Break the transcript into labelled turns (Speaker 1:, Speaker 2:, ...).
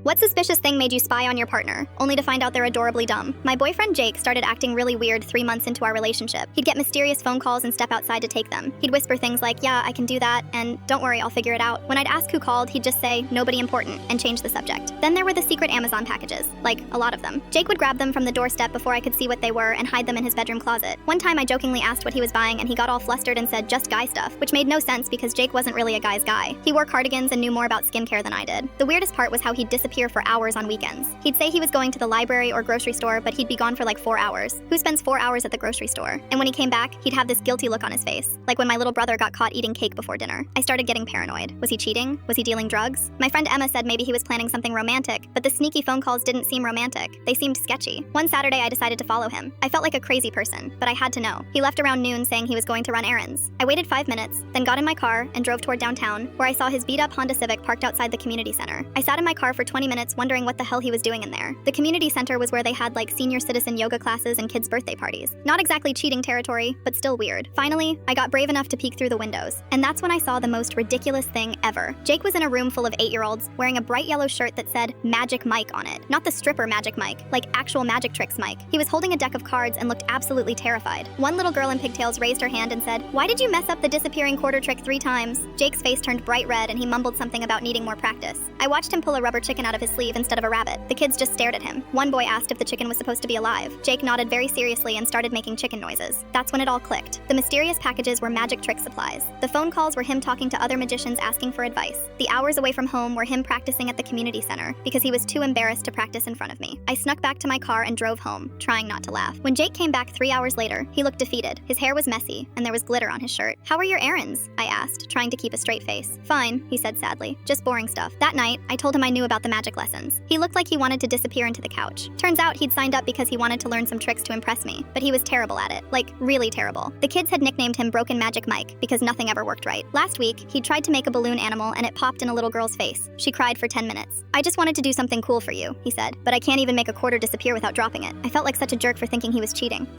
Speaker 1: What suspicious thing made you spy on your partner, only to find out they're adorably dumb? My boyfriend Jake started acting really weird 3 months into our relationship. He'd get mysterious phone calls and step outside to take them. He'd whisper things like, "Yeah, I can do that," and "Don't worry, I'll figure it out." When I'd ask who called, he'd just say, "Nobody important," and change the subject. Then there were the secret Amazon packages, like a lot of them. Jake would grab them from the doorstep before I could see what they were and hide them in his bedroom closet. One time I jokingly asked what he was buying and he got all flustered and said, "Just guy stuff," which made no sense because Jake wasn't really a guy's guy. He wore cardigans and knew more about skincare than I did. The weirdest part was how he'd disappear for hours on weekends. He'd say he was going to the library or grocery store, but he'd be gone for like 4 hours. Who spends 4 hours at the grocery store? And when he came back, he'd have this guilty look on his face, like when my little brother got caught eating cake before dinner. I started getting paranoid. Was he cheating? Was he dealing drugs? My friend Emma said maybe he was planning something romantic, but the sneaky phone calls didn't seem romantic. They seemed sketchy. One Saturday, I decided to follow him. I felt like a crazy person, but I had to know. He left around noon saying he was going to run errands. I waited 5 minutes, then got in my car and drove toward downtown, where I saw his beat-up Honda Civic parked outside the community center. I sat in my car for 20 minutes wondering what the hell he was doing in there. The community center was where they had like senior citizen yoga classes and kids' birthday parties. Not exactly cheating territory, but still weird. Finally, I got brave enough to peek through the windows, and that's when I saw the most ridiculous thing ever. Jake was in a room full of 8-year-olds wearing a bright yellow shirt that said Magic Mike on it. Not the stripper Magic Mike, like actual magic tricks Mike. He was holding a deck of cards and looked absolutely terrified. One little girl in pigtails raised her hand and said, "Why did you mess up the disappearing quarter trick 3 times?" Jake's face turned bright red and he mumbled something about needing more practice. I watched him pull a rubber chicken out of his sleeve instead of a rabbit. The kids just stared at him. One boy asked if the chicken was supposed to be alive. Jake nodded very seriously and started making chicken noises. That's when it all clicked. The mysterious packages were magic trick supplies. The phone calls were him talking to other magicians asking for advice. The hours away from home were him practicing at the community center because he was too embarrassed to practice in front of me. I snuck back to my car and drove home, trying not to laugh. When Jake came back 3 hours later, he looked defeated. His hair was messy and there was glitter on his shirt. "How are your errands?" I asked, trying to keep a straight face. "Fine," he said sadly. "Just boring stuff." That night, I told him I knew about the magic lessons. He looked like he wanted to disappear into the couch. Turns out he'd signed up because he wanted to learn some tricks to impress me, but he was terrible at it. Like, really terrible. The kids had nicknamed him Broken Magic Mike because nothing ever worked right. Last week, he tried to make a balloon animal and it popped in a little girl's face. She cried for 10 minutes. "I just wanted to do something cool for you," he said, "but I can't even make a quarter disappear without dropping it." I felt like such a jerk for thinking he was cheating.